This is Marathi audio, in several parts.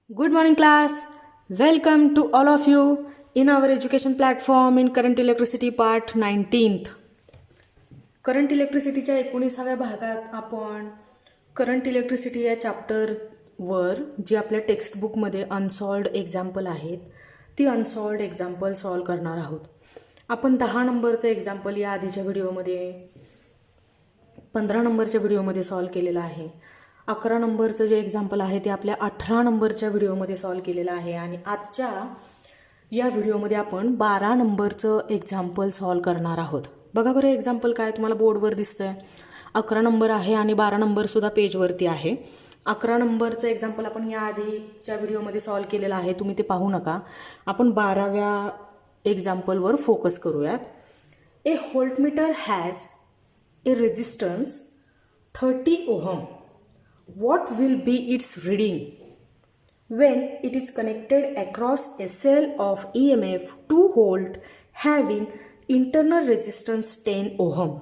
Good morning, class. Welcome to all of you in our education platform in current electricity part 19th. Current इलेक्ट्रिसिटीच्या 19व्या भागात आपण करंट इलेक्ट्रिसिटी या चॅप्टरवर जी आपल्या टेक्स्टबुकमध्ये अनसॉल्व्ड एक्झाम्पल आहेत ती अनसॉल्व्ड एक्झाम्पल सॉल्व करणार आहोत. आपण 10 नंबरचं एक्झाम्पल या आधीच्या व्हिडिओमध्ये 15 नंबरच्या व्हिडिओमध्ये सॉल्व केलेलं आहे. 11 नंबरचं जे एक्झाम्पल आहे ते आपल्या 18 नंबरच्या व्हिडिओमध्ये सॉल्व केलेलं आहे आणि आजच्या या व्हिडिओमध्ये आपण 12 नंबरचं एक्झाम्पल सॉल्व करणार आहोत. बघा बरं एक्झाम्पल काय तुम्हाला बोर्डवर दिसतंय. 11 नंबर आहे आणि 12 नंबरसुद्धा पेजवरती आहे. 11 नंबरचं एक्झाम्पल आपण या आधीच्या व्हिडिओमध्ये सॉल्व केलेलं आहे, तुम्ही ते पाहू नका. आपण 12व्या एक्झाम्पलवर फोकस करूयात. A voltmeter has a resistance 30 ohm. What will be its reading when it is connected across a cell of EMF 2 volt having internal resistance 10 ohm?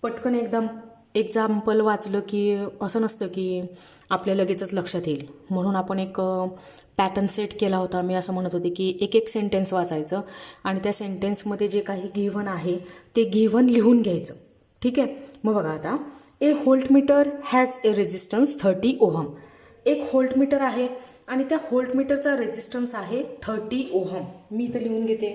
पटकन एकदम एक्झाम्पल वाचलं की असं नसतं की आपल्या लगेचच लक्षात येईल, म्हणून आपण एक पॅटर्न सेट केला होता. मी असं म्हणत होते की एक एक सेंटेन्स वाचायचं आणि त्या सेंटेन्समध्ये जे काही गिव्हन आहे ते गिव्हन लिहून घ्यायचं. ठीक आहे. मग बघा आता, a voltmeter has a resistance 30 ohm. एक व्होल्टमीटर आहे आणि त्या व्होल्टमीटरचा रेजिस्टन्स आहे 30 ओहम. मी इथं लिहून घेते.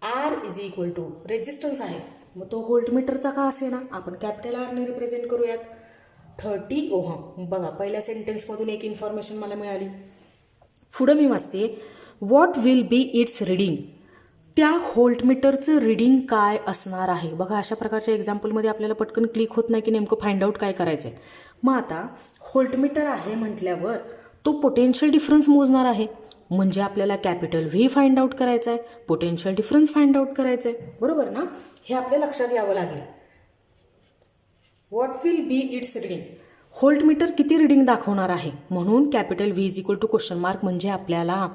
R is equal to resistance आहे, मग तो व्होल्टमीटरचा का असे ना, आपण कॅपिटल आरने रिप्रेझेंट करूयात. 30 ओहम. बघा पहिल्या सेंटेन्समधून एक इन्फॉर्मेशन मला मिळाली. पुढं मी वाचते, what will be its reading. त्या व्होल्टमीटरचं रिडिंग काय असणार आहे. बघा अशा प्रकारच्या एक्झाम्पलमध्ये आपल्याला पटकन क्लिक होत नाही की नेमकं फाइंड आउट काय करायचं आहे. मग आता व्होल्टमीटर आहे म्हटल्यावर तो पोटेन्शियल डिफरन्स मोजणार आहे, म्हणजे आपल्याला कॅपिटल व्ही फाइंड आउट करायचा आहे, पोटेन्शियल डिफरन्स फाइंड आउट करायचं आहे. बरोबर ना, हे आपल्या लक्षात यावं लागेल. What will be its reading. Voltmeter किती रिडिंग दाखवणार आहे, म्हणून capital V is equal to question mark, म्हणजे आपल्याला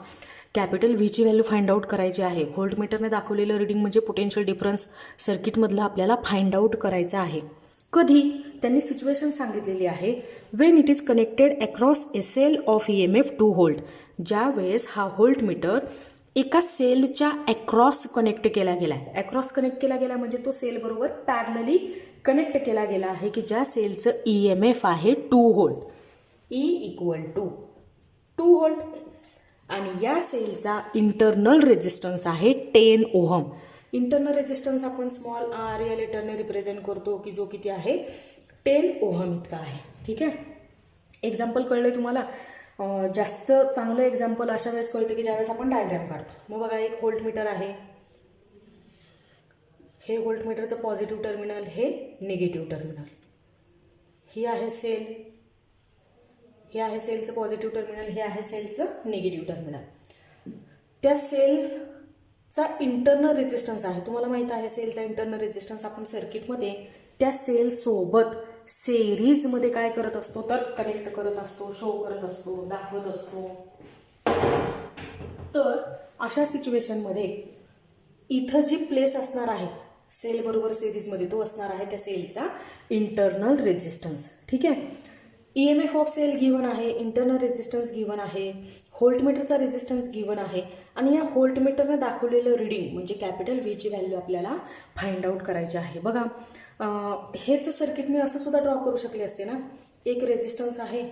कॅपिटल व्हीची व्हॅल्यू फाइंड आउट करायची आहे. व्होल्टमीटरने दाखवलेलं रिडिंग म्हणजे पोटेन्शियल डिफरन्स सर्किटमधलं आपल्याला फाइंड आउट करायचं आहे. कधी त्यांनी सिच्युएशन सांगितलेली आहे, when it is connected across a cell of EMF 2 volt. ज्या वेळेस हा व्होल्टमीटर एका सेलच्या अक्रॉस कनेक्ट केला गेला आहे. अक्रॉस कनेक्ट केला गेला म्हणजे तो सेलबरोबर पॅरलली कनेक्ट केला गेला आहे की ज्या सेलचं EMF आहे 2 volt. E equal to 2 volt आणि या सेलचा इंटरनल रेजिस्टन्स आहे 10 ओहम. इंटरनल रेजिस्टन्स आपण स्मॉल आर या लेटरने रिप्रेझेंट करतो की जो किती आहे 10 ओहम इतका आहे. ठीक आहे. एक्झाम्पल कळलंय तुम्हाला. जास्त चांगलं एक्झाम्पल अशा वेळेस कळतं की ज्यावेळेस आपण डायग्राम काढतो. मग बघा एक व्होल्टमीटर आहे, हे व्होल्टमीटरचं पॉझिटिव्ह टर्मिनल, हे निगेटिव्ह टर्मिनल. ही आहे सेल, हे आहे सेलचं पॉझिटिव्ह टर्मिनल, हे आहे सेलचं निगेटिव्ह टर्मिनल. त्या सेलचा इंटरनल रेजिस्टन्स आहे, तुम्हाला माहीत आहे सेलचा इंटरनल रेजिस्टन्स आपण सर्किटमध्ये त्या सेलसोबत सेरीजमध्ये काय करत असतो तर कनेक्ट करत असतो, शो करत असतो, दाखवत असतो. तर अशा सिच्युएशनमध्ये इथं जी प्लेस असणार आहे सेल बरोबर सिरीजमध्ये तो असणार आहे त्या सेलचा इंटरनल रेजिस्टन्स. ठीक आहे. EMF ऑफ सेल गिवन आहे, इंटरनल रेजिस्टन्स गिवन आहे, व्होल्टमीटरचा रेजिस्टन्स गिवन आहे आणि या व्होल्टमीटरने दाखवलेलं रिडिंग म्हणजे कॅपिटल व्हीची व्हॅल्यू आपल्याला फाइंड आउट करायची आहे. बघा हेच सर्किट मी असं सुद्धा ड्रॉ करू शकले असते ना. एक रेजिस्टन्स आहे,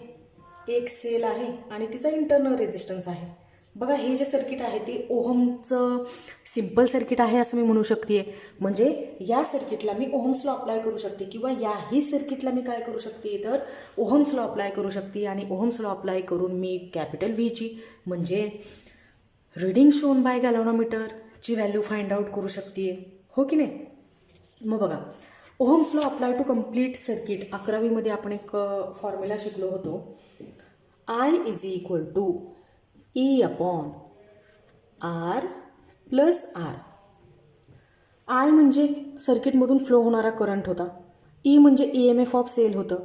एक सेल आहे आणि तिचा इंटरनल रेजिस्टन्स आहे. बघा हे जे सर्किट आहे ते ओहमचं सिम्पल सर्किट आहे असं मी म्हणू शकते. म्हणजे या सर्किटला मी ओहम्स लॉ अप्लाय करू शकते किंवा याही सर्किटला मी काय करू शकते तर ओहम्स लॉ अप्लाय करू शकते आणि ओहम्स लॉ अप्लाय करून मी कॅपिटल व्हीची म्हणजे रिडिंग शोन बाय गॅल्व्हनोमीटरची व्हॅल्यू फाइंड आउट करू शकते. हो की नाही. मग बघा ohm's law apply to complete circuit 11वीमध्ये आपण एक फॉर्म्युला शिकलो होतो. I is equal to E upon R plus R. I म्हणजे सर्किटमधून फ्लो होणारा करंट होता, E म्हणजे EMF ऑफ सेल होतं,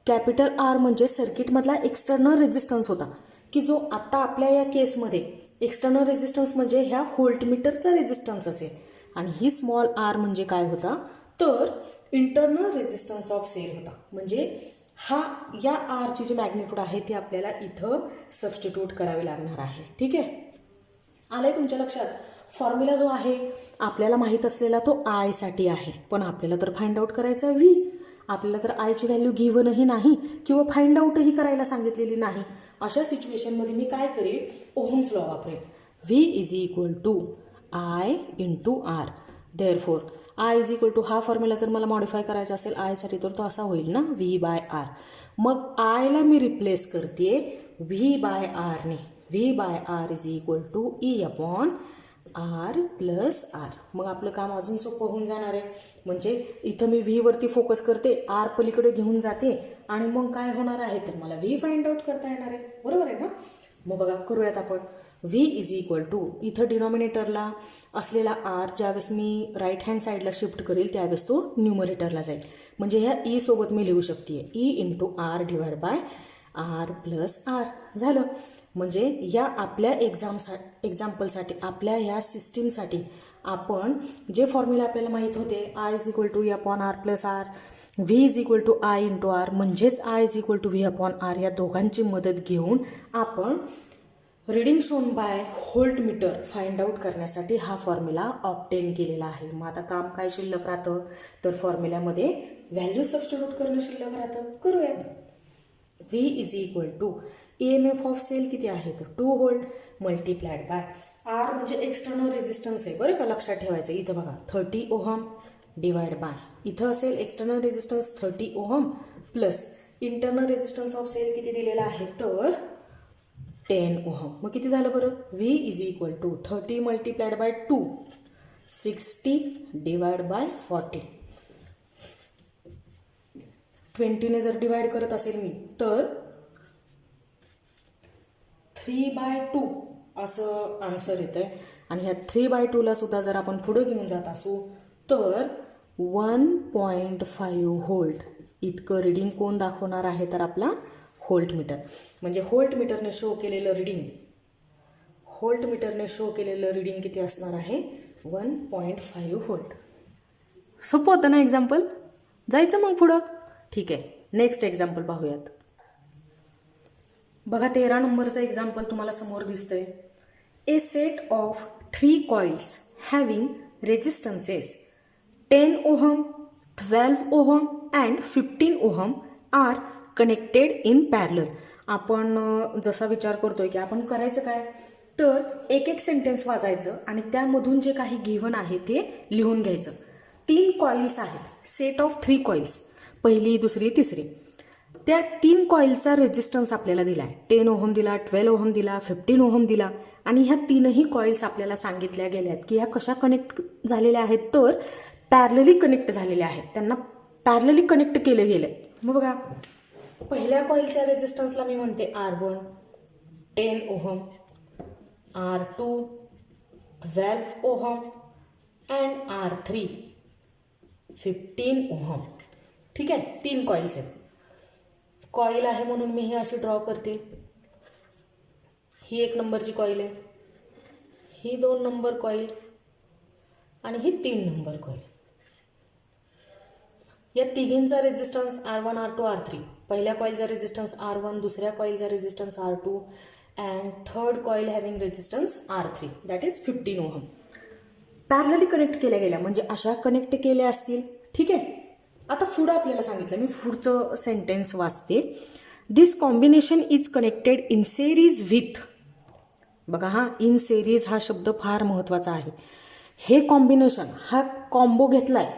कॅपिटल R म्हणजे सर्किटमधला एक्सटर्नल रेजिस्टन्स होता की जो आत्ता आपल्या या केसमध्ये एक्सटर्नल रेजिस्टन्स म्हणजे ह्या व्होल्टमीटरचा रेजिस्टन्स असेल आणि ही स्मॉल r म्हणजे काय होता तर इंटरनल रेजिस्टन्स ऑफ सेल होता. म्हणजे या आरची जी मॅग्निट्यूड आहे ती आपल्याला इथं सबस्टिट्यूट करावी लागणार आहे. ठीक आहे, आलंय तुमच्या लक्षात. फॉर्म्युला जो आहे आपल्याला माहीत असलेला तो आयसाठी आहे, पण आपल्याला तर फाइंड आउट करायचा व्ही. आपल्याला तर आयची व्हॅल्यू गिव्हनही नाही किंवा फाइंड आउटही करायला सांगितलेली नाही. अशा सिच्युएशनमध्ये मी काय करेन, ओहम्स लॉ वापरेन. V is equal to I into R. Therefore I is equal to, हा फॉर्म्युला जर मला मॉडिफाय करायचा असेल आयसाठी तर तो असा होईल ना, व्ही बाय आर. मग आयला मी रिप्लेस करते व्ही बाय आरने. V by R is equal to E upon R plus R. मग आपलं काम अजून सोपं होऊन जाणार आहे. म्हणजे इथं मी व्हीवरती फोकस करते, आर पलीकडे घेऊन जाते आणि मग काय होणार आहे तर मला व्ही फाइंड आउट करता येणार आहे. बरोबर आहे ना. मग बघा करूयात आपण. व्ही इज इक्वल टू, इथं डिनॉमिनेटरला असलेला आर ज्यावेळेस मी राईट हँड साईडला शिफ्ट करेल त्यावेळेस तो न्यूमरेटरला जाईल. म्हणजे ह्या ई सोबत मी लिहू शकते E into R divide by R plus R. झालं. म्हणजे या आपल्या एक्झाम्पलसाठी, आपल्या या सिस्टीमसाठी आपण जे फॉर्म्युला आपल्याला माहीत होते, I is equal to E upon R plus R, V is equal to I into R, म्हणजेच I is equal to V upon R, या दोघांची मदत घेऊन आपण reading shown by voltmeter find out करण्यासाठी हा फॉर्म्युला ऑब्टेन केलेला आहे. मग आता काम काय शिल्लक राहतं तर फॉर्म्युल्यामध्ये व्हॅल्यू सबस्टिट्यूट करणं शिल्लक राहतं. करूयात. V is equal to EMF of cell किती आहे तर 2 व्होल्ट मल्टिप्लाइड बाय आर म्हणजे एक्सटर्नल रेजिस्टन्स आहे बरं का, लक्षात ठेवायचं. इथं बघा 30 ओहम डिवाइड बाय, इथं असेल external resistance 30 ohm plus internal resistance of cell किती दिलेला आहे तर 10 ओहम. मग किती झालं बरं, V is equal to 30 multiplied by 2, 60 divide by 40. 20ने जर डिवाइड करत असेल मी तर 3/2 असं आन्सर येतं आहे. आणि ह्या 3/2ला सुद्धा जर आपण पुढे घेऊन जात असू तर 1.5 व्होल्ट इतकं रिडिंग कोण दाखवणार आहे तर आपला व्होल्ट मीटर. म्हणजे व्होल्ट मीटरने शो केलेलं रिडिंग किती असणार आहे 1.5 व्होल्ट. सोपं होतं ना एक्झाम्पल. जायचं मग पुढं. ठीक आहे, नेक्स्ट एक्झाम्पल पाहूयात. बघा 13 नंबरचं एक्झाम्पल तुम्हाला समोर दिसतंय. A set of 3 coils having resistances 10 ohm, 12 ohm and 15 ohm are connected in parallel. आपण जसा विचार करतोय की आपण करायचं काय तर एक सेंटेन्स वाचायचं आणि त्यामधून जे काही गिव्हन आहे ते लिहून घ्यायचं. 3 कॉइल्स आहेत, सेट ऑफ 3 कॉइल्स, पहिली दुसरी तिसरी. त्या 3 कॉइलचा रेजिस्टन्स आपल्याला दिला आहे. 10 ओहम दिला, 12 ओहम दिला, 15 ओहम दिला. आणि ह्या 3ही कॉइल्स आपल्याला सांगितल्या गेल्या आहेत की ह्या कशा कनेक्ट झालेल्या आहेत तर पॅरलली कनेक्ट झालेल्या आहेत. त्यांना पॅरलली कनेक्ट केलं गेलं आहे. मग बघा पहिल्या कॉइलच्या रेजिस्टन्सला मी म्हणते R1 10 ohm, R2 12 ohm and R3 15 ohm. ठीक आहे, 3 कॉइल्स आहेत. कॉईल आहे म्हणून मी हे अशी ड्रॉ करते. ही 1 नंबरची कॉईल आहे, ही 2 नंबर कॉईल आणि ही 3 नंबर कॉईल. या तिघींचा रेजिस्टन्स R1, R2, R3. पहिल्या कॉईलचा रेजिस्टन्स R1, दुसऱ्या कॉईलचा resistance R2 and third coil having resistance R3 that is 15 ohm. Parallelly connect केल्या गेल्या म्हणजे अशा कनेक्ट केल्या असतील. ठीक आहे, आता पुढं आपल्याला सांगितलं, मी पुढचं सेंटेन्स वाचते. This combination is connected in series with. बघा हा इन सेरीज हा शब्द फार महत्त्वाचा आहे. हे कॉम्बिनेशन, हा कॉम्बो घेतलाय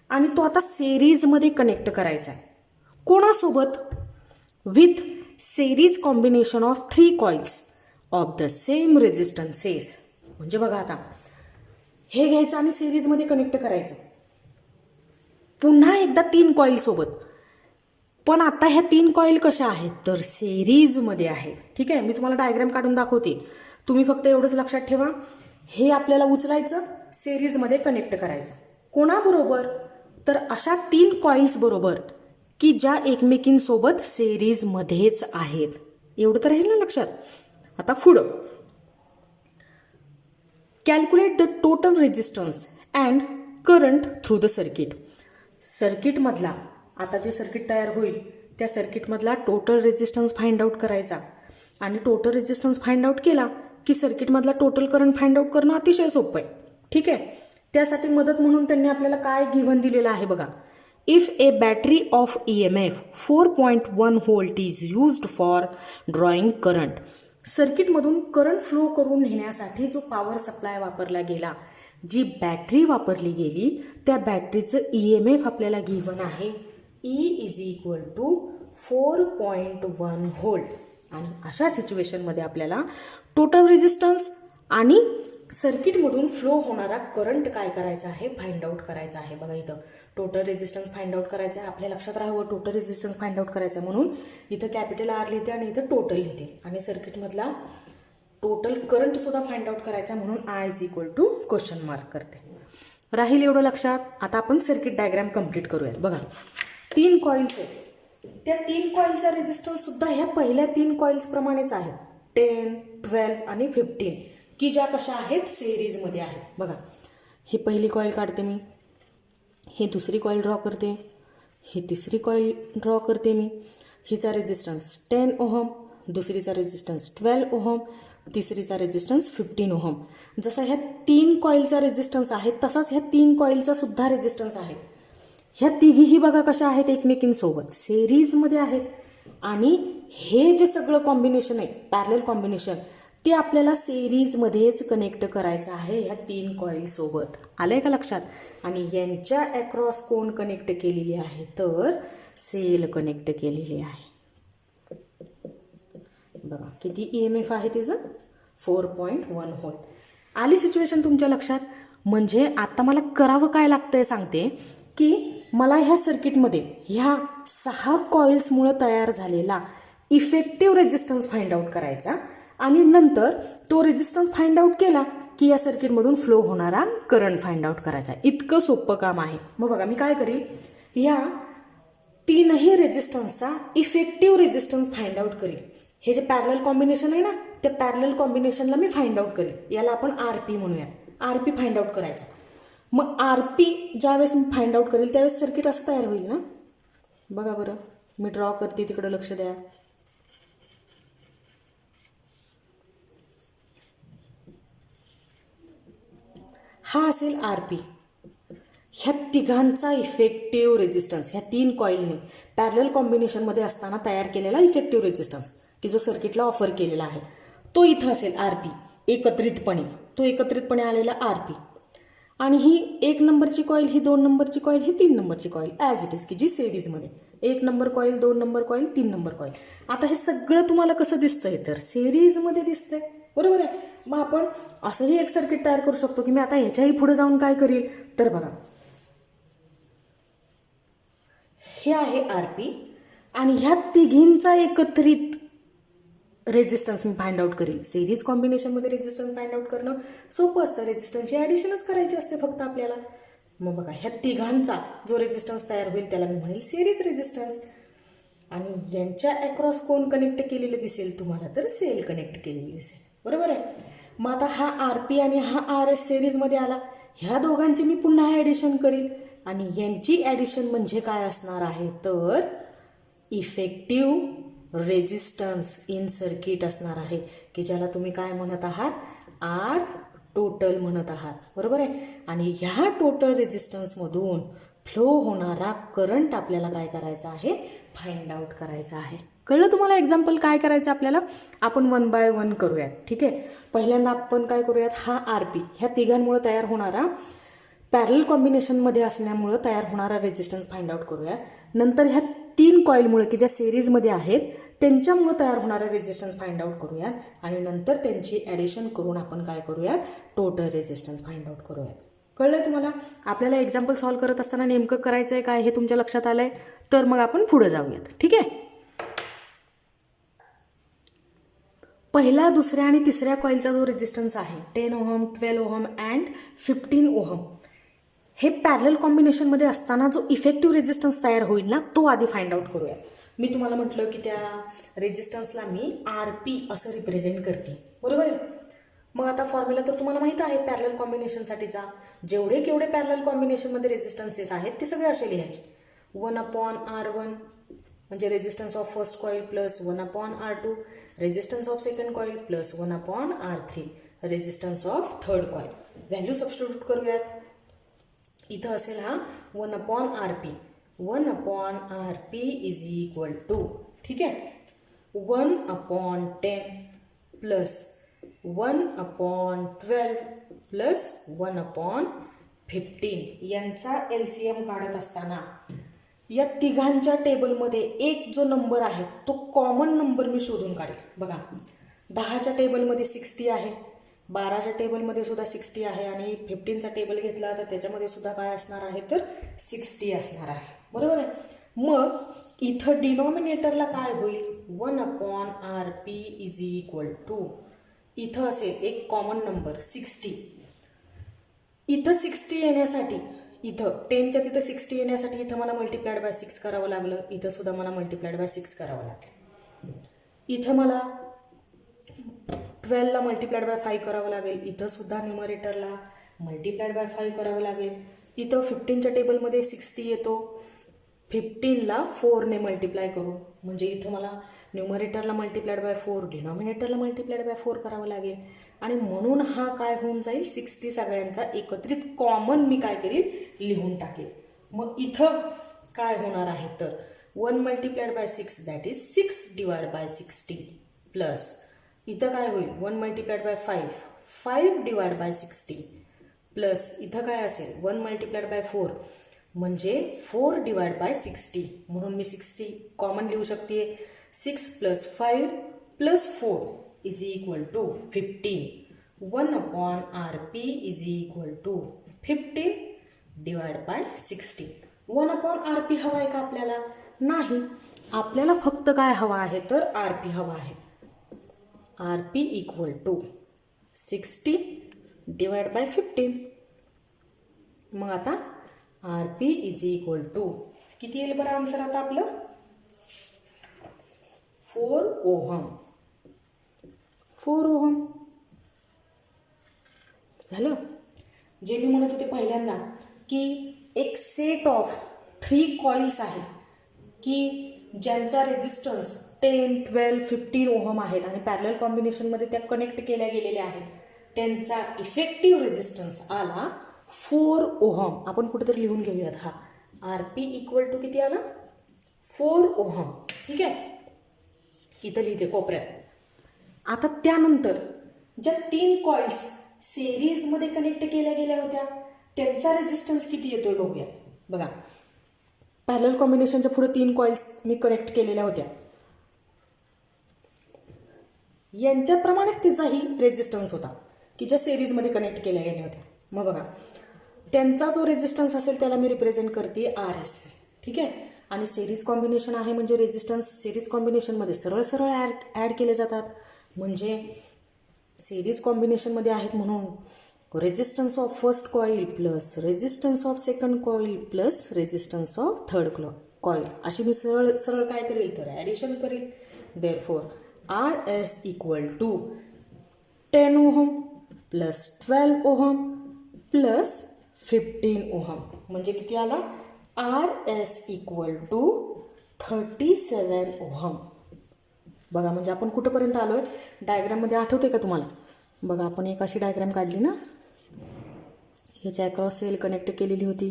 आणि तो आता सेरीजमध्ये कनेक्ट करायचा आहे. कोणासोबत? With series combination of 3 coils of the same resistances. म्हणजे बघा आता हे घ्यायचं आणि सेरीजमध्ये कनेक्ट करायचं पुन्हा एकदा 3 कॉईल सोबत. पण आता ह्या 3 कॉईल कशा आहेत तर सेरीजमध्ये आहेत. ठीक आहे, मी तुम्हाला डायग्राम काढून दाखवते. तुम्ही फक्त एवढंच लक्षात ठेवा, हे आपल्याला उचलायचं, सेरीजमध्ये कनेक्ट करायचं. कोणाबरोबर तर अशा 3 कॉइल्स बरोबर की ज्या एकमेकींसोबत सेरीजमध्येच आहेत. एवढं तर राहील ना लक्षात. आता पुढं calculate the total resistance and current through the circuit. सर्किटमधला आता जे सर्किट तयार होईल त्या सर्किटमधला टोटल रेजिस्टन्स फाइंड आउट करायचा आणि टोटल रेजिस्टन्स फाइंड आउट केला की सर्किटमधला टोटल करंट फाइंड आउट करणं अतिशय सोपं आहे. ठीक आहे. त्यासाठी मदत म्हणून त्यांनी आपल्याला काय गिव्हन दिलेलं आहे बघा. If A battery of EMF 4.1 volt is used for drawing current. सर्किटमधून करंट फ्लो करून नेण्यासाठी जो पॉवर सप्लाय वापरला गेला, जी बॅटरी वापरली गेली, त्या बॅटरीचं EMF आपल्याला गिव्हन आहे E is equal to 4.1 volt. आणि अशा सिच्युएशनमध्ये आपल्याला टोटल रेजिस्टन्स आणि सर्किटमधून फ्लो होणारा करंट काय करायचा आहे, फाइंड आउट करायचा आहे. बघा इथं टोटल रेजिस्टन्स फाइंड आउट करायचा आहे. आपल्या लक्षात राहावं टोटल रेजिस्टन्स फाइंड आउट करायचा, म्हणून इथं कॅपिटल R लिहिते आणि इथं टोटल लिहिते. आणि सर्किटमधला टोटल करंटसुद्धा फाइंड आउट करायचा, म्हणून I is equal to question mark करते. राहील एवढं लक्षात. आता आपण सर्किट डायग्राम कंप्लीट करूयात. बघा 3 कॉइल्स आहेत. त्या 3 कॉइलचा रेजिस्टन्स सुद्धा ह्या पहिल्या 3 कॉइल्स प्रमाणेच आहेत, 10, 12 आणि 15, की ज्या कशा आहेत, सिरीजमध्ये आहेत. बघा ही पहिली कॉइल काढते मी, ही दुसरी कॉइल ड्रॉ करते, ही तिसरी कॉइल ड्रॉ करते मी. हिचा रेजिस्टन्स 10 ओहम, दुसरीचा रेजिस्टन्स 12 ओहम, तिसरीचा रेजिस्टन्स 15 ओहम. जसा ह्या 3 कॉइलचा रेजिस्टन्स आहे तसाच ह्या 3 कॉइलचा सुद्धा रेजिस्टन्स आहे. ह्या तिघीही बघा कशा आहेत, एकमेकींसोबत सिरीजमध्ये आहेत. आणि हे जे सगळं कॉम्बिनेशन आहे, पॅरलल कॉम्बिनेशन, ते आपल्याला सिरीजमध्येच कनेक्ट करायचं आहे ह्या 3 कॉइलसोबत. आलंय का लक्षात. आणि यांच्या अक्रॉस कोण कनेक्ट केलेली आहे, तर सेल कनेक्ट केलेली आहे. बघा किती EMF आहे तिचं, 4.1 व्होल्ट. आली सिच्युएशन तुमच्या लक्षात. म्हणजे आता मला करावं काय लागतंय सांगते, की मला ह्या सर्किटमध्ये ह्या 6 कॉइल्समुळे तयार झालेला इफेक्टिव्ह रेजिस्टन्स फाइंड आउट करायचा आणि नंतर तो रेजिस्टन्स फाइंड आउट केला की या सर्किटमधून फ्लो होणारा करंट फाइंड आउट करायचा. इतकं सोपं काम आहे. मग बघा मी काय करील, ह्या 3ही रेजिस्टन्सचा इफेक्टिव्ह रेजिस्टन्स फाइंड आउट करील. हे जे पॅरलल कॉम्बिनेशन आहे ना, त्या पॅरलल कॉम्बिनेशनला मी फाइंड आउट करेल. याला आपण RP म्हणूयात. RP फाइंड आउट करायचा. मग RP ज्यावेळेस मी फाइंड आउट करेल त्यावेळेस सर्किट असं तयार होईल ना. बघा बरं मी ड्रॉ करते, तिकडं लक्ष द्या. हा असेल RP. ह्या तिघांचा इफेक्टिव्ह रेजिस्टन्स, ह्या 3 कॉइलने पॅरलल कॉम्बिनेशनमध्ये असताना तयार केलेला इफेक्टिव्ह रेजिस्टन्स, की जो सर्किटला ऑफर केलेला आहे, तो इथं असेल RP. एकत्रितपणे आलेला RP. आणि ही 1 नंबरची कॉईल, ही 2 नंबरची कॉईल, ही 3 नंबरची कॉईल ॲज इट इज, की जी सिरीजमध्ये 1 number coil, 2 number coil, 3 number coil. आता हे सगळं तुम्हाला कसं दिसतंय, तर सिरीजमध्ये दिसतंय. बरोबर आहे. मग आपण असंही एक सर्किट तयार करू शकतो, की मी आता ह्याच्याही पुढे जाऊन काय करील, तर बघा हे आहे RP आणि ह्या तिघींचा एकत्रित रेजिस्टन्स मी फाइंड आउट करेल. सिरीज कॉम्बिनेशनमध्ये रेजिस्टन्स फाइंड आउट करणं सोपं असतं. रेजिस्टन्सची ॲडिशनच करायची असते फक्त आपल्याला. मग बघा ह्या तिघांचा जो रेजिस्टन्स तयार होईल त्याला मी म्हणेल सिरीज रेजिस्टन्स. आणि यांच्या अक्रॉस कोण कनेक्ट केलेलं दिसेल तुम्हाला, तर सेल कनेक्ट केलेली दिसेल. बरोबर आहे. मग आता हा RP आणि हा RS सिरीजमध्ये आला. ह्या दोघांची मी पुन्हा ॲडिशन करील आणि यांची ॲडिशन म्हणजे काय असणार आहे, तर इफेक्टिव्ह रेजिस्टन्स इन सर्किट असणार आहे, की ज्याला तुम्ही काय म्हणत आहात, R टोटल म्हणत आहात. बरोबर आहे. आणि ह्या टोटल रेजिस्टन्समधून फ्लो होणारा करंट आपल्याला काय करायचा आहे, फाइंड आउट करायचा आहे. कळलं तुम्हाला एक्झाम्पल काय करायचं आपल्याला. आपण 1 बाय 1 करूयात. ठीक आहे. पहिल्यांदा आपण काय करूयात, हा RP ह्या तिघांमुळे तयार होणारा पॅरलल कॉम्बिनेशनमध्ये असल्यामुळं तयार होणारा रेजिस्टन्स फाइंड आउट करूयात. नंतर ह्या 3 कॉईलमुळे की ज्या सिरीजमध्ये आहेत त्यांच्यामुळे तयार होणारा रेजिस्टन्स फाइंड आउट करूयात आणि नंतर त्यांची ॲडिशन करून आपण काय करूयात, टोटल रेजिस्टन्स फाइंड आउट करूयात. कळलं तुम्हाला. आपल्याला एक्झाम्पल सॉल्व्ह करत असताना नेमकं करायचं आहे काय हे तुमच्या लक्षात आलंय, तर मग आपण पुढे जाऊयात. ठीक आहे. पहिला, दुसऱ्या आणि तिसऱ्या कॉईलचा जो रेजिस्टन्स आहे 10 ओहम, 12 ओहम अँड 15 ओहम, हे पॅरलल कॉम्बिनेशनमध्ये असताना जो इफेक्टिव्ह रेजिस्टन्स तयार होईल ना, तो आधी फाइंड आउट करूया. मी तुम्हाला म्हटलं की त्या रेजिस्टन्सला मी RP असं रिप्रेझेंट करते. बरोबर आहे. मग आता फॉर्म्युला तर तुम्हाला माहीत आहे पॅरलल कॉम्बिनेशनसाठीचा. जेवढे केवढे पॅरलल कॉम्बिनेशनमध्ये रेजिस्टन्सेस आहेत ते सगळे असे लिहायचे. 1/R1 म्हणजे resistance of first coil plus 1/R2, resistance of second coil plus 1/R3, resistance of third coil. Value substitute करूयात. इथं असेल हा 1/RP. 1/RP is equal to, ठीक आहे, 1/10 प्लस 1/12 प्लस 1/15. यांचा LCM काढत असताना या तिघांच्या टेबलमध्ये एक जो नंबर आहे तो कॉमन नंबर मी शोधून काढेल. बघा, 10च्या टेबलमध्ये 60 आहे, 12च्या टेबलमध्ये सुद्धा 60 आहे आणि 15चा टेबल घेतला तर त्याच्यामध्ये सुद्धा काय असणार आहे तर 60 असणार आहे. बरोबर आहे. मग इथं डिनॉमिनेटरला काय होईल, 1/RP इज इक्वल टू, इथं असेल एक कॉमन नंबर 60. इथं 60 येण्यासाठी, इथं 10च्या तिथं 60 येण्यासाठी इथं मला मल्टिप्लाइड बाय 6 करावं लागलं. इथं सुद्धा मला मल्टिप्लाइड बाय 6 करावं लागलं. इथं मला 12ला मल्टिप्लाइड बाय 5 करावं लागेल. इथं सुद्धा न्यूमरेटरला मल्टिप्लाइड बाय 5 करावं लागेल. इथं 15च्या टेबलमध्ये 60 येतो, 15ला 4ने मल्टिप्लाय करू, म्हणजे इथं मला न्यूमरेटरला मल्टिप्लाइड बाय 4, डिनॉमिनेटरला मल्टिप्लाइड बाय 4 करावं लागेल. आणि म्हणून हा काय होऊन जाईल, 60 सगळ्यांचा एकत्रित कॉमन मी काय करील, लिहून टाकेल. मग इथं काय होणार आहे तर 1 multiplied by 6 that is 6 divide by 60 plus इथं काय होईल 1 multiplied by 5 divide by 60 plus इथं काय असेल 1 मल्टिप्लाइड बाय 4 म्हणजे 4 डिवाइड बाय 60. म्हणून मी 60 कॉमन लिहू शकते. 6 plus 5 plus 4 is equal to 15. 1/RP is equal to 15 divide by 60. 1/RP हवा आहे का आपल्याला? नाही, आपल्याला फक्त काय हवा आहे तर RP हवा आहे. RP equal to 60 divide by 15. मग आता RP इज इक्वल टू किती येईल बरं आन्सर आता आपलं 4 ओहम. 4 ओहम झालं. जे मी म्हणत होते पहिल्यांदा की एक सेट ऑफ 3 कॉइल्स आहे की ज्यांचा रेजिस्टन्स 10, 12, 15 ओहम आहेत आणि पॅरलल कॉम्बिनेशनमध्ये त्या कनेक्ट केल्या गेलेल्या आहेत. त्यांचा इफेक्टिव्ह रेजिस्टन्स आला 4 ओहम. आपण कुठेतरी लिहून घेऊयात. हा RP इक्वल टू किती आला 4 ओहम. ठीक आहे, इथं लिहिते कोपऱ्यात. आता त्यानंतर ज्या 3 कॉइल्स सिरीजमध्ये कनेक्ट केल्या गेल्या होत्या त्यांचा रेजिस्टन्स किती येतोय बघूया. बघा, पॅरलल कॉम्बिनेशनच्या पुढे 3 कॉइल्स मी कनेक्ट केलेल्या होत्या, यांच्याप्रमाणेच तिचाही रेजिस्टन्स होता की ज्या सिरीजमध्ये कनेक्ट केल्या गेल्या होत्या. मग बघा, त्यांचा जो रेजिस्टन्स असेल त्याला मी रिप्रेझेंट करते RS. ठीक आहे, आणि सिरीज कॉम्बिनेशन आहे म्हणजे रेजिस्टन्स सिरीज कॉम्बिनेशनमध्ये सरळ सरळ ॲड केले जातात. म्हणजे सिरीज कॉम्बिनेशनमध्ये आहेत म्हणून resistance of first coil plus resistance of second coil plus resistance of third coil अशी मी सरळ सरळ काय करेल तर ॲडिशन करेल. Therefore RS equal to 10 ohm plus 12 ohm plus 15 ohm म्हणजे किती आला RS इक्वल टू 37 ओहम. बघा, म्हणजे आपण कुठंपर्यंत आलो आहे डायग्राममध्ये आठवते का तुम्हाला? बघा, आपण एक अशी डायग्राम काढली ना, ह्याच्या अक्रॉस सेल कनेक्ट केलेली होती.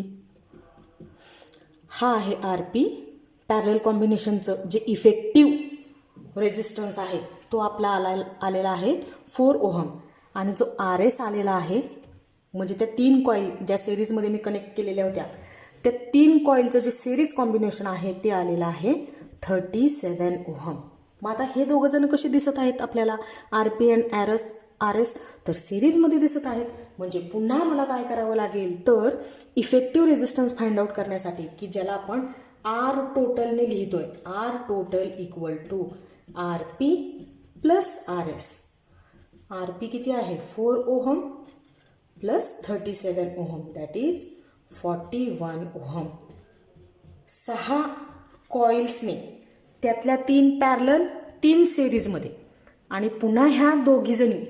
हा आहे RP. पॅरलल कॉम्बिनेशनचं जे इफेक्टिव्ह रेजिस्टन्स आहे तो आपला आलेला आहे 4 ओहम. आणि जो RS आलेला आहे म्हणजे त्या 3 कॉईल ज्या सिरीजमध्ये मी कनेक्ट केलेल्या होत्या त्या 3 कॉईलचं जे सिरीज कॉम्बिनेशन आहे ते आलेलं आहे 37 ओहम. मग आता हे दोघं जण कसे दिसत आहेत आपल्याला RP अँड RS तर सिरीजमध्ये दिसत आहेत. म्हणजे पुन्हा मला काय करावं लागेल तर इफेक्टिव्ह रेजिस्टन्स फाइंड आउट करण्यासाठी की ज्याला आपण R टोटलने लिहितोय, R total equal to RP plus RS. RP किती आहे 4 ohm plus 37 ohm that is 41 ohm. 6 कॉइल्सने त्यातल्या 3 पॅरलल 3 सिरीजमध्ये आणि पुन्हा ह्या दोघीजणी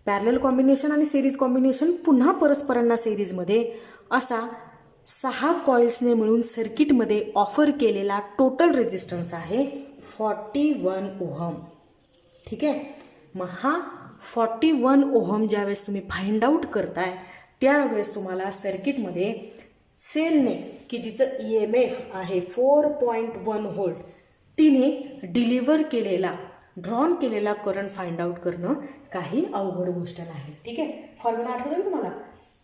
पॅरलल कॉम्बिनेशन आणि सिरीज कॉम्बिनेशन पुन्हा परस्परांना सिरीजमध्ये असा 6 कॉइल्सने मिळून सर्किटमध्ये ऑफर केलेला टोटल रेजिस्टन्स आहे 41 ओहम. ठीक आहे. मग हा 41 ओहम ज्यावेळेस तुम्ही फाइंड आउट करताय त्यावेळेस तुम्हाला सर्किटमध्ये सेलने की जिचं EMF आहे 4.1 व्होल्ट तिने डिलिव्हर केलेला ड्रॉन केलेला करंट फाइंड आउट करणं काही अवघड गोष्ट नाही. ठीक आहे. फॉर्म्युला आठवतो तुम्हाला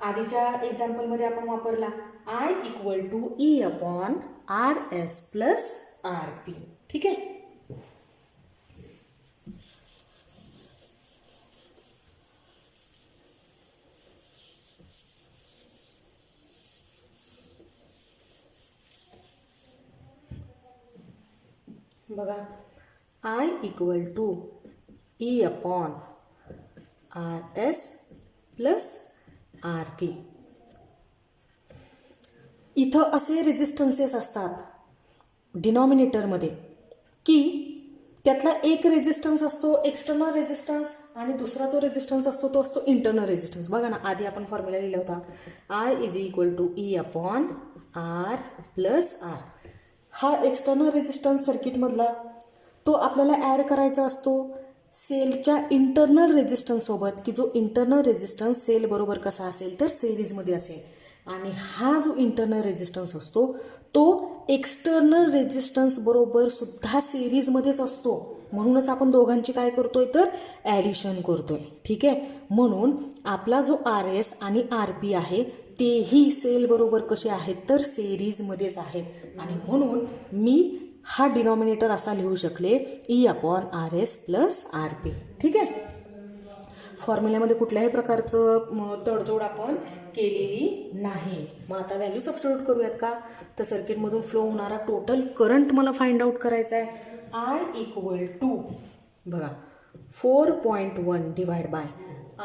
आधीच्या एक्झाम्पलमध्ये आपण वापरला I = E/RS + RP. ठीक आहे. बघा I = E/RS + RP. इथं असे रेजिस्टन्सेस असतात डिनॉमिनेटरमध्ये की त्यातला एक रेजिस्टन्स असतो एक्सटर्नल रेजिस्टन्स आणि दुसरा जो रेजिस्टन्स असतो तो असतो इंटरनल रेजिस्टन्स. बघा ना आधी आपण फॉर्म्युला लिहिला होता I = E/R + R. हा एक्सटर्नल रेजिस्टन्स सर्किटमधला तो आपल्याला ॲड करायचा असतो सेलच्या इंटरनल रेजिस्टन्ससोबत की जो इंटरनल रेजिस्टन्स सेल बरोबर कसा असेल तर सिरीजमध्ये असेल. आणि हा जो इंटरनल रेजिस्टन्स असतो तो एक्सटर्नल रेजिस्टन्स बरोबर सुद्धा सिरीजमध्येच असतो. म्हणूनच आपण दोघांची काय करतोय तर ॲडिशन करतोय. ठीक आहे. म्हणून आपला जो RS आणि RP आहे तेही सेल बरोबर कसे आहेत तर सिरीजमध्येच आहेत. आणि म्हणून मी हा डिनॉमिनेटर असा लिहू शकले E/RS + RP. ठीक आहे. फॉर्म्युल्यामध्ये कुठल्याही प्रकारचं तडजोड आपण केलेली नाही. मग आता व्हॅल्यू सबस्टिट्यूट करूयात का तर सर्किटमधून फ्लो होणारा टोटल करंट मला फाइंड आउट करायचा आहे. I = बघा 4.1 /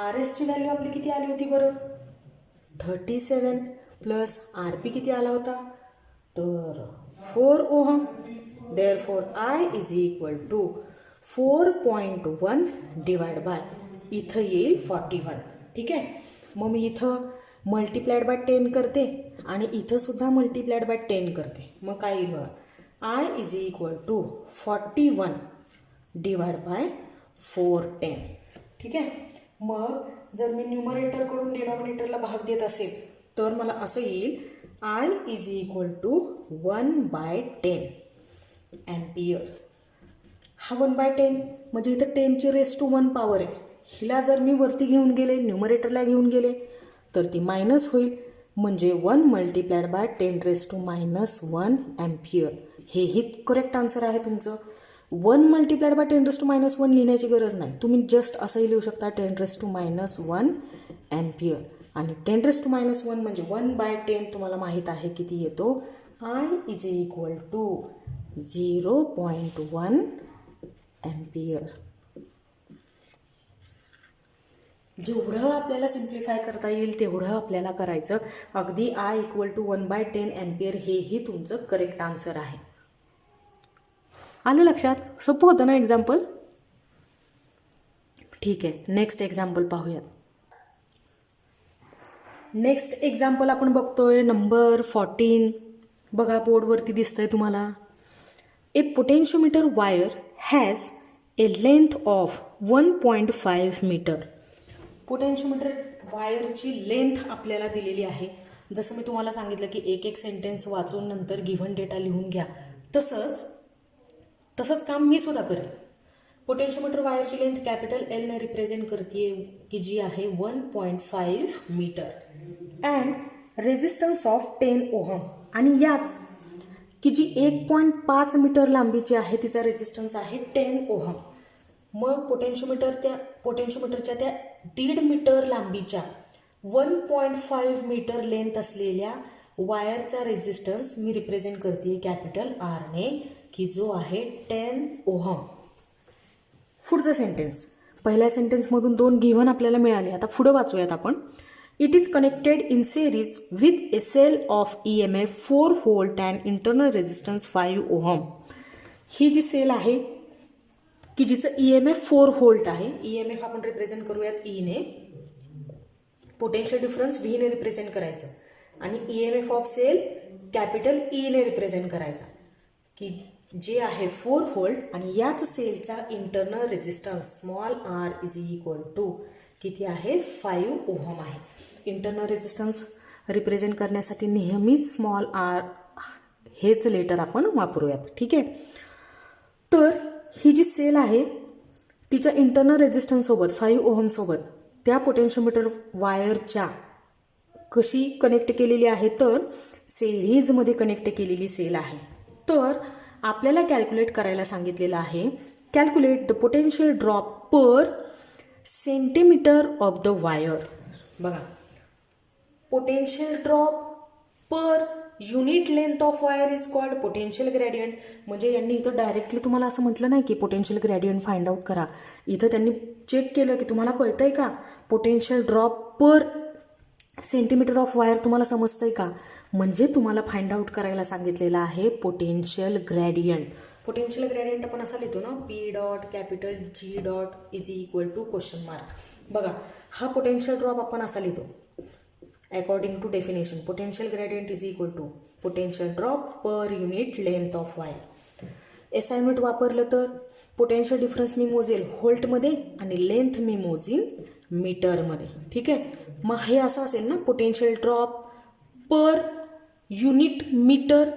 RS ची व्हॅल्यू आपली किती आली होती बरं 37 प्लस RP किती आला होता तर 4 ओहम. Therefore I = 4.1 / इथं येईल 41. ठीक आहे. मग मी इथं मल्टिप्लाइड बाय 10 करते आणि इथं सुद्धा मल्टिप्लाइड बाय 10 करते. मग काय येईल बघा I = 41 / 410. ठीक आहे. मग जर मी न्यूमरेटरकडून डिनॉमिनेटरला भाग देत असेल तर मला असं येईल I = 1/10 एम्पियर. हा 1/10 म्हणजे इथं 10⁻1 पॉवर आहे. हिला जर मी वरती घेऊन गेले न्यूमरेटरला घेऊन गेले तर ती मायनस होईल म्हणजे 1 × 10⁻1 एम्पियर. हेही करेक्ट आन्सर आहे तुमचं. 1 × 10⁻1 लिहिण्याची गरज नाही. तुम्ही जस्ट असंही लिहू शकता 10⁻1 एम्पियर. आणि 10⁻1 म्हणजे 1/10 तुम्हाला माहीत आहे किती येतो I = 0.1 एम्पियर. जेवढं आपल्याला सिम्प्लिफाय करता येईल तेवढं आपल्याला करायचं. अगदी I = 1/10 एम्पियर हेही तुमचं करेक्ट आन्सर आहे. आलं लक्षात. सोपं होतं ना एक्झाम्पल. ठीक आहे. नेक्स्ट एक्झाम्पल पाहूयात. नेक्स्ट एक्झाम्पल आपण बघतोय नंबर 14. बघा बोर्डवरती दिसतंय तुम्हाला. A potentiometer wire has a length of 1.5 metre. Potentiometer वायरची लेंथ आपल्याला दिलेली आहे. जसं मी तुम्हाला सांगितलं की एक एक सेंटेन्स वाचून नंतर गिव्हन डेटा लिहून घ्या तसंच काम मी सुद्धा करेन. पोटेन्शियोमीटर वायरची लेंथ कॅपिटल Lने रिप्रेझेंट करते की जी आहे 1.5 meter and resistance of 10 ohm. आणि याच की जी 1.5 मीटर लांबीची आहे तिचा रेजिस्टन्स आहे 10 ओहम. मग पोटेन्शियोमीटरच्या त्या 1.5 मीटर लांबीच्या 1.5 मीटर लेंथ असलेल्या वायरचा रेजिस्टन्स मी रिप्रेझेंट करते कॅपिटल Rने की जो आहे 10 ओहम. पुढचं सेंटेन्स. पहिल्या सेंटेन्समधून 2 गिव्हन आपल्याला मिळाले. आता पुढं वाचूयात आपण. It is connected in series with a cell of EMF 4 volt and internal resistance 5 ohm. ही जी सेल आहे की जिचं EMF 4 व्होल्ट आहे. EMF आपण रिप्रेझेंट करूयात E ने. पोटेन्शियल डिफरन्स V ने रिप्रेझेंट करायचं. आणि EMF of cell capital E ने रिप्रेझेंट करायचा, की जे आहे 4 व्होल्ट आणि याच सेलचा internal resistance small r is equal to किती आहे 5 ओहम आहे. इंटरनल रेजिस्टन्स रिप्रेझेंट करण्यासाठी नेहमीच स्मॉल r हेच लेटर आपण वापरूयात. ठीक आहे. तर ही जी सेल आहे तिच्या इंटरनल रेजिस्टन्ससोबत 5 ओहमसोबत त्या पोटेन्शियोमीटर वायरच्या कशी कनेक्ट केलेली आहे, तर सिरीजमध्ये कनेक्ट केलेली सेल आहे. तर आपल्याला कॅल्क्युलेट करायला सांगितलेलं आहे, calculate the potential drop per centimetre of the wire. बघा, potential drop per unit length of wire is called potential gradient. म्हणजे यांनी इथं डायरेक्टली तुम्हाला असं म्हटलं नाही की पोटेन्शियल ग्रेडियंट फाइंड आउट करा. इथं त्यांनी चेक केलं की तुम्हाला कळतंय का potential drop per centimetre of wire तुम्हाला समजतंय का, म्हणजे तुम्हाला फाइंड आउट करायला सांगितलेलं आहे पोटेन्शियल ग्रेडियंट. पोटेन्शियल ग्रेडियंट आपण असा लिहितो ना, P dot capital G dot is equal to question mark. बघा, हा पोटेन्शियल ड्रॉप आपण असा लिहितो according to definition. Potential gradient is equal to potential drop per unit length of wire. SI unit वापरलं तर पोटेन्शियल डिफरन्स मी मोजेल व्होल्टमध्ये आणि लेंथ मी मोजीन मीटरमध्ये. ठीक आहे. मग हे असं असेल ना, potential drop per unit meter,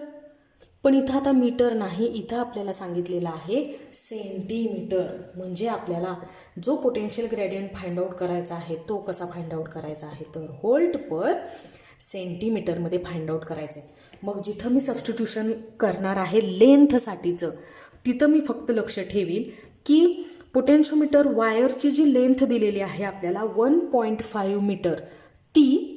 पण इथं आता मीटर नाही, इथं आपल्याला सांगितलेलं आहे सेंटीमीटर. म्हणजे आपल्याला जो पोटेन्शियल ग्रेडियंट फाइंड आउट करायचा आहे तो कसा फाइंड आउट करायचा आहे, तर व्होल्ट पर सेंटीमीटरमध्ये फाइंड आउट करायचं आहे. मग जिथं मी सबस्टिट्यूशन करणार आहे लेंथसाठीचं, तिथं मी फक्त लक्ष ठेवील की पोटेन्शियोमीटर वायरची जी लेंथ दिलेली आहे आपल्याला 1.5 मीटर, ती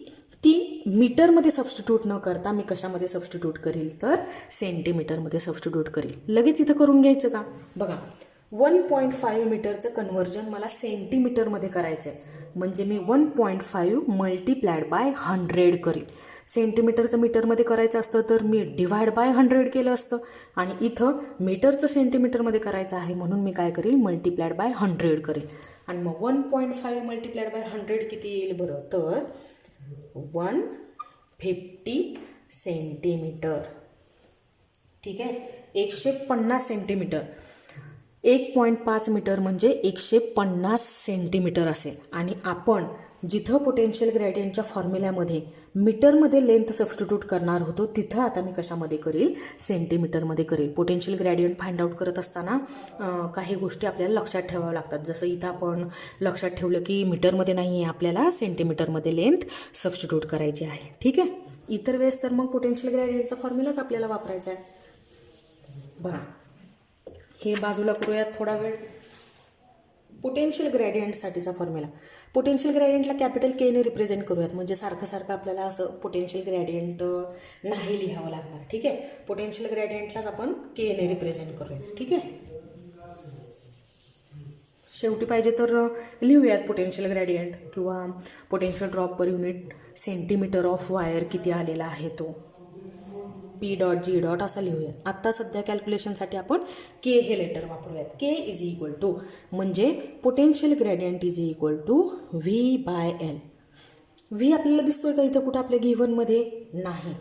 मीटरमध्ये सबस्टिट्यूट न करता मी कशामध्ये सबस्टिट्यूट करील, तर सेंटीमीटरमध्ये सबस्टिट्यूट करील. लगेच इथं करून घ्यायचं का. बघा, 1.5 मीटरचं कन्व्हर्जन मला सेंटीमीटरमध्ये करायचं आहे, म्हणजे मी 1.5 मल्टिप्लायड बाय 100 करील. सेंटीमीटरचं मीटरमध्ये करायचं असतं तर मी डिवाइड बाय 100 केलं असतं, आणि इथं मीटरचं सेंटीमीटरमध्ये करायचं आहे म्हणून मी काय करील, मल्टिप्लायड बाय 100 करेल. आणि मग 1.5 मल्टिप्लायड बाय 100 किती येईल बरं, तर 150 सेंटीमीटर. ठीक आहे. 150 सेंटीमीटर. 1.5 मीटर म्हणजे 150 सेंटीमीटर असेल. आणि आपण जिथं पोटेन्शियल ग्रेडियंटच्या फॉर्म्युल्यामध्ये मीटरमध्ये लेंथ सबस्टिट्यूट करणार होतो, तिथं आता मी कशामध्ये करील, सेंटीमीटरमध्ये करेल. पोटेन्शियल ग्रेडियंट फाइंड आउट करत असताना काही गोष्टी आपल्याला लक्षात ठेवाव्या लागतात. जसं इथं आपण लक्षात ठेवलं की मीटरमध्ये नाही आहे, आपल्याला सेंटीमीटरमध्ये लेंथ सबस्टिट्यूट करायची आहे. ठीक आहे. इतर वेळेस तर मग पोटेन्शियल ग्रेडियंटचा फॉर्म्युलाच आपल्याला वापरायचा आहे. बघा, हे बाजूला करूयात थोडा वेळ. पोटेन्शियल ग्रेडियंटसाठीचा फॉर्म्युला, पोटेन्शियल ग्रेडियंटला कॅपिटल के ने रिप्रेझेंट करूयात, म्हणजे सारखं सारखं आपल्याला असं पोटेन्शियल ग्रेडियंट नाही लिहावं लागणार. ठीक आहे. पोटेन्शियल ग्रेडियंटलाच आपण के ने रिप्रेझेंट करूयात. ठीक आहे. शेवटी पाहिजे तर लिहूयात पोटेन्शियल ग्रेडियंट किंवा potential drop per unit centimetre of wire किती आलेला आहे तो पी डॉट जी डॉट असं लिहूयात. आत्ता सध्या कॅल्क्युलेशनसाठी आपण के हे लेटर वापरूयात. के इज इक्वल टू, म्हणजे potential gradient is equal to V by L. V आपल्याला दिसतोय का इथं कुठं आपल्या गिव्हनमध्ये नाही,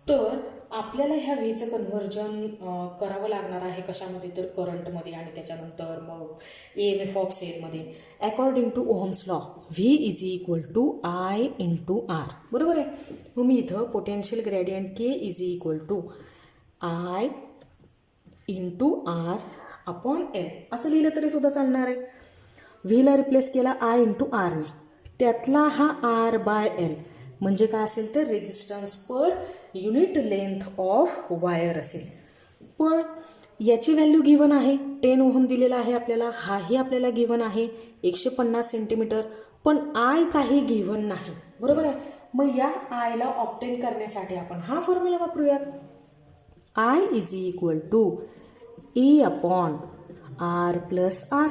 तर आपल्याला ह्या व्हीचं कन्व्हर्जन करावं लागणार आहे कशामध्ये, तर करंटमध्ये आणि त्याच्यानंतर मग EMF ऑफ सेलमध्ये. According to Ohm's law V is equal to I into R. बरोबर आहे. मग मी इथं potential gradient K is equal to I into R upon L असं लिहिलं तरी सुद्धा चालणार आहे. व्हीला रिप्लेस केला आय इंटू आरने, त्यातला हा आर बाय एल म्हणजे काय असेल तर resistance per unit length of wire असेल. पण याची व्हॅल्यू गिवन आहे 10 ओहम दिलेला आहे आपल्याला, हाही आपल्याला गिवन आहे 150 सेंटीमीटर, पण आय काही गिवन नाही. बरोबर आहे. मग या आयला ऑब्टेन करण्यासाठी आपण हा फॉर्म्युला वापरूयात. I is equal to E upon R plus R.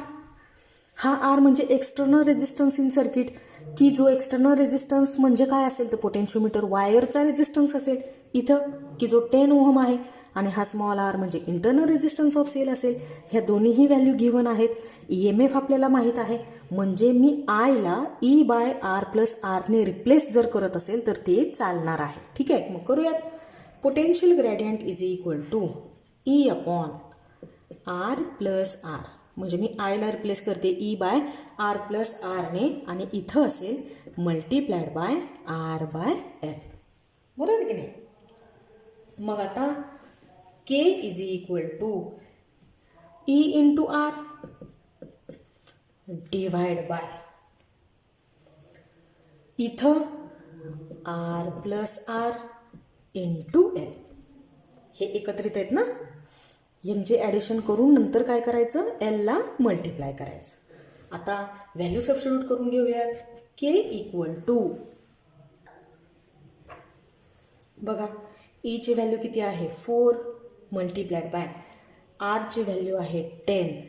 हा आर म्हणजे एक्सटर्नल रेजिस्टन्स इन सर्किट, की जो एक्सटर्नल रेजिस्टन्स म्हणजे काय असेल तर पोटेन्शियोमीटर वायरचा रेजिस्टन्स असेल इथं, की जो 10 ओहम आहे. आणि हा स्मॉल आर म्हणजे इंटरनल रेझिस्टन्स ऑफ सेल असेल. ह्या दोन्हीही व्हॅल्यू गिव्हन आहेत. EMF आपल्याला माहीत आहे, म्हणजे मी आयला E/R+R ने रिप्लेस जर करत असेल तर ते चालणार आहे. ठीक आहे, मग करूयात. Potential gradient is equal to E/R+R, म्हणजे मी आयला रिप्लेस करते E/R+R ने, आणि इथं असेल मल्टिप्लाइड बाय R/L. बरोबर की नाही. मग आता K is equal to E into R divide by इथं R+R इंटू L. हे एकत्रित आहेत ना, यांचे ॲडिशन करून नंतर काय करायचं, Lला मल्टिप्लाय करायचं. आता व्हॅल्यू सबस्टिट्यूट करून घेऊयात. K इक्वल टू, बघा ईची व्हॅल्यू किती आहे 4 मल्टिप्लाइड बाय आरची व्हॅल्यू आहे 10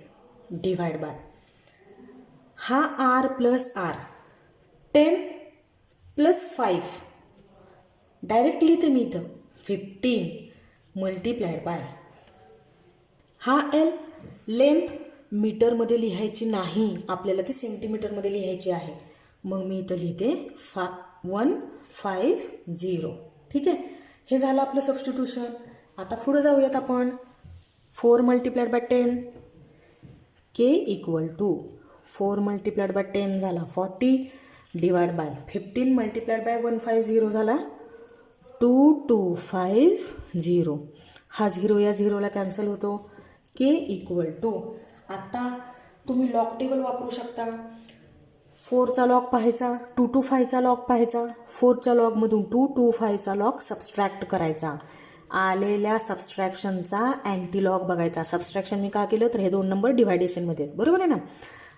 डिवाइड बाय हा R+R 10 + 5 डायरेक्ट लिहिते मी इथं 15 मल्टिप्लाइड बाय हा L. लेंथ मीटरमध्ये लिहायची नाही, आपल्याला ती सेंटीमीटरमध्ये लिहायची आहे. मग मी इथं लिहिते 150. ठीक आहे, हे झालं आपलं सबस्टिट्यूशन. आता पुढे जाऊयात आपण. 4 multiplied by 10, K equal to 4 multiplied by 10 झाला 40 डिवाइड बाय 15 मल्टिप्लाइड बाय 150 झाला 2250. हा 0 या 0ला कॅन्सल होतो. K इक्वल टू, आता तुम्ही लॉग टेबल वापरू शकता. 4चा लॉग पाहायचा, 2 to 5चा लॉग पाहायचा, 4च्या लॉगमधून 2 to 5चा लॉग सबस्ट्रॅक्ट करायचा, आलेल्या सबस्ट्रॅक्शनचा अँटी लॉग बघायचा. सबस्ट्रॅक्शन मी का केलं तर हे 2 नंबर डिव्हायडेशनमध्ये आहेत, बरोबर आहे ना.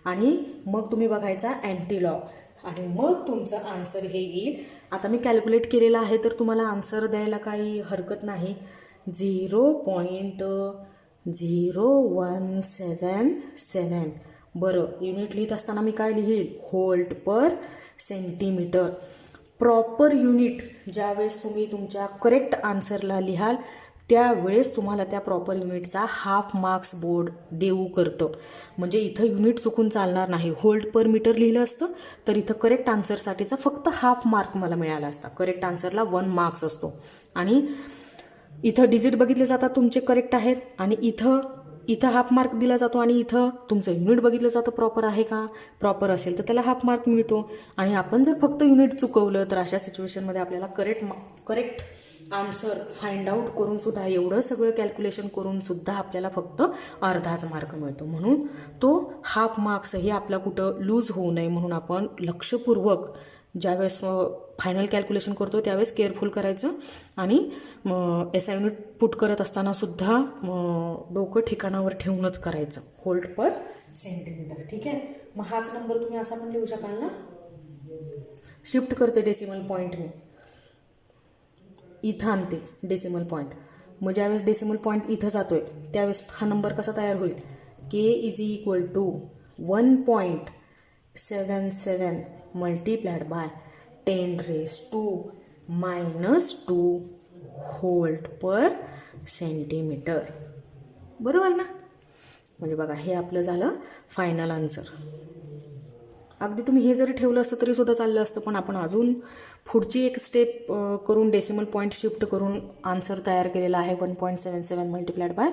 आणि मग तुम्ही बघायचा अँटी लॉग, आणि मग तुमचं आन्सर हे येईल. आता मी कॅल्क्युलेट केलेलं आहे तर तुम्हाला आन्सर द्यायला काही हरकत नाही. 0.0177. बरं, युनिट लिहित असताना मी काय लिहील, volt per centimetre. Proper unit ज्यावेळेस तुम्ही तुमच्या करेक्ट आन्सरला लिहाल त्यावेळेस तुम्हाला त्या प्रॉपर युनिटचा हाफ मार्क्स बोर्ड देऊ करतं. म्हणजे इथं युनिट चुकून चालणार नाही. व्होल्ट पर मीटर लिहिलं असतं तर इथं करेक्ट आन्सरसाठीचा फक्त हाफ मार्क मला मिळाला असता. करेक्ट आन्सरला 1 मार्क्स असतो. आणि इथं डिजिट बघितले जातात तुमचे करेक्ट आहेत, आणि इथं हाफ मार्क दिला जातो, आणि इथं तुमचं युनिट बघितलं जातं प्रॉपर आहे का. प्रॉपर असेल तर त्याला हाफ मार्क मिळतो. आणि आपण जर फक्त युनिट चुकवलं तर अशा सिच्युएशनमध्ये आपल्याला करेक्ट आन्सर फाइंड आउट करून सुद्धा, एवढं सगळं कॅल्क्युलेशन करून सुद्धा आपल्याला फक्त अर्धाच मार्क मिळतो. म्हणून तो हाफ मार्क्सही आपला कुठं लूज होऊ नये म्हणून आपण लक्षपूर्वक ज्यावेळेस फायनल कॅल्क्युलेशन करतो त्यावेळेस केअरफुल करायचं. आणि SI युनिट पुट करत असताना सुद्धा डोकं ठिकाणावर ठेवूनच करायचं. Volt per centimetre. ठीक आहे, मग हाच नंबर तुम्ही असा पण लिहू शकाल ना. शिफ्ट करते डेसिमल पॉईंट, मी इथं आणते डेसिमल पॉईंट. मग ज्यावेळेस डेसिमल पॉईंट इथं जातोय त्यावेळेस हा नंबर कसा तयार होईल, K is equal to 1.77 multiplied by 10⁻⁻² volt per centimetre. बरोबर ना. म्हणजे बघा हे आपलं झालं फायनल आन्सर. अगदी तुम्ही हे जरी ठेवलं असतं तरी सुद्धा चाललं असतं, पण आपण अजून पुढची एक स्टेप करून डेसिमल पॉईंट शिफ्ट करून आन्सर तयार केलेला आहे. 1.77 multiplied bye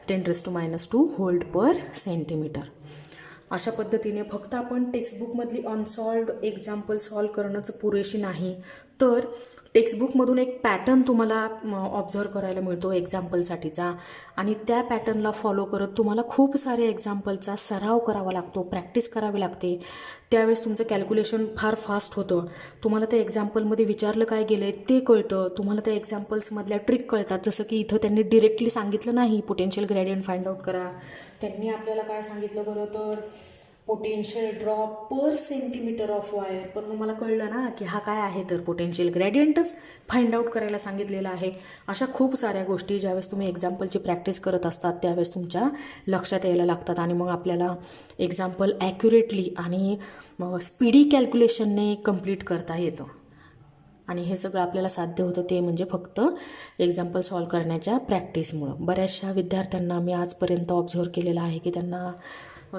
10⁻² volt per centimetre. अशा पद्धतीने फक्त आपण टेक्स्टबुकमधली अनसॉल्व्ड एक्झाम्पल सॉल्व करणंच पुरेशी नाही, तर टेक्स्टबुकमधून एक पॅटर्न तुम्हाला ऑब्झर्व करायला मिळतो एक्झाम्पलसाठीचा, आणि त्या पॅटर्नला फॉलो करत तुम्हाला खूप सारे एक्झाम्पलचा सराव करावा लागतो, प्रॅक्टिस करावी लागते. त्यावेळेस तुमचं कॅल्क्युलेशन फार फास्ट होतं. तुम्हाला त्या एक्झाम्पलमध्ये विचारलं काय गेलं आहे ते कळतं, तुम्हाला त्या एक्झाम्पल्समधल्या ट्रिक कळतात. जसं की इथं त्यांनी डिरेक्टली सांगितलं नाही पोटेन्शियल ग्रेडियंट फाइंड आउट करा. त्यांनी आपल्याला काय सांगितलं बरं, तर potential drop per centimetre of wire. पण मग मला कळलं ना की हा काय आहे, तर पोटेन्शियल ग्रेडियंटच फाइंड आउट करायला सांगितलेलं आहे. अशा खूप साऱ्या गोष्टी ज्यावेळेस तुम्ही एक्झाम्पलची प्रॅक्टिस करत असतात त्यावेळेस तुमच्या लक्षात यायला लागतात, आणि मग आपल्याला एक्झाम्पल ॲक्युरेटली आणि स्पीडी कॅल्क्युलेशनने कंप्लीट करता येतं. आणि हे सगळं आपल्याला साध्य होतं ते म्हणजे फक्त एक्झाम्पल सॉल्व करण्याच्या प्रॅक्टिसमुळं. बऱ्याचशा विद्यार्थ्यांना मी आजपर्यंत ऑब्झर्व केलेलं आहे की त्यांना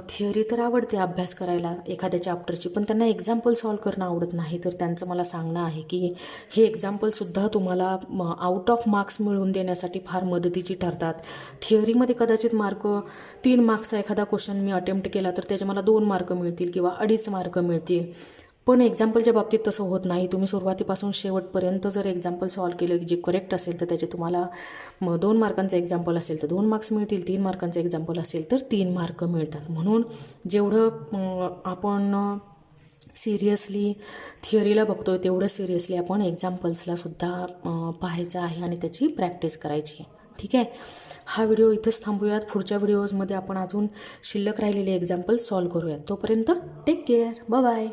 थिअरी तर आवडते अभ्यास करायला एखाद्या चॅप्टरची, पण त्यांना एक्झाम्पल सॉल्व करणं आवडत नाही. तर त्यांचं मला सांगणं आहे की हे एक्झाम्पलसुद्धा तुम्हाला आउट ऑफ मार्क्स मिळवून देण्यासाठी फार मदतीची ठरतात. थिअरीमध्ये कदाचित मार्क 3 मार्क्सचा एखादा क्वेश्चन मी अटेम्प्ट केला तर त्याचे मला 2 मार्क मिळतील किंवा 2.5 मार्क मिळतील. पण एक्झाम्पलच्या बाबतीत तसं होत नाही. तुम्ही सुरुवातीपासून शेवटपर्यंत जर एक्झाम्पल सॉल्व केलं जे करेक्ट असेल तर त्याचे तुम्हाला 2 मार्कांचं एक्झाम्पल असेल तर 2 मार्क्स मिळतील, 3 मार्कांचं एक्झाम्पल असेल तर 3 मार्क मिळतात. म्हणून जेवढं आपण सिरियसली थिअरीला बघतोय तेवढं सिरियसली आपण एक्झाम्पल्सलासुद्धा पाहायचं आहे आणि त्याची प्रॅक्टिस करायची. ठीक आहे, हा व्हिडिओ इथंच थांबूयात. पुढच्या व्हिडिओजमध्ये आपण अजून शिल्लक राहिलेले एक्झाम्पल सॉल्व करूयात. तोपर्यंत टेक केअर, बाय बाय.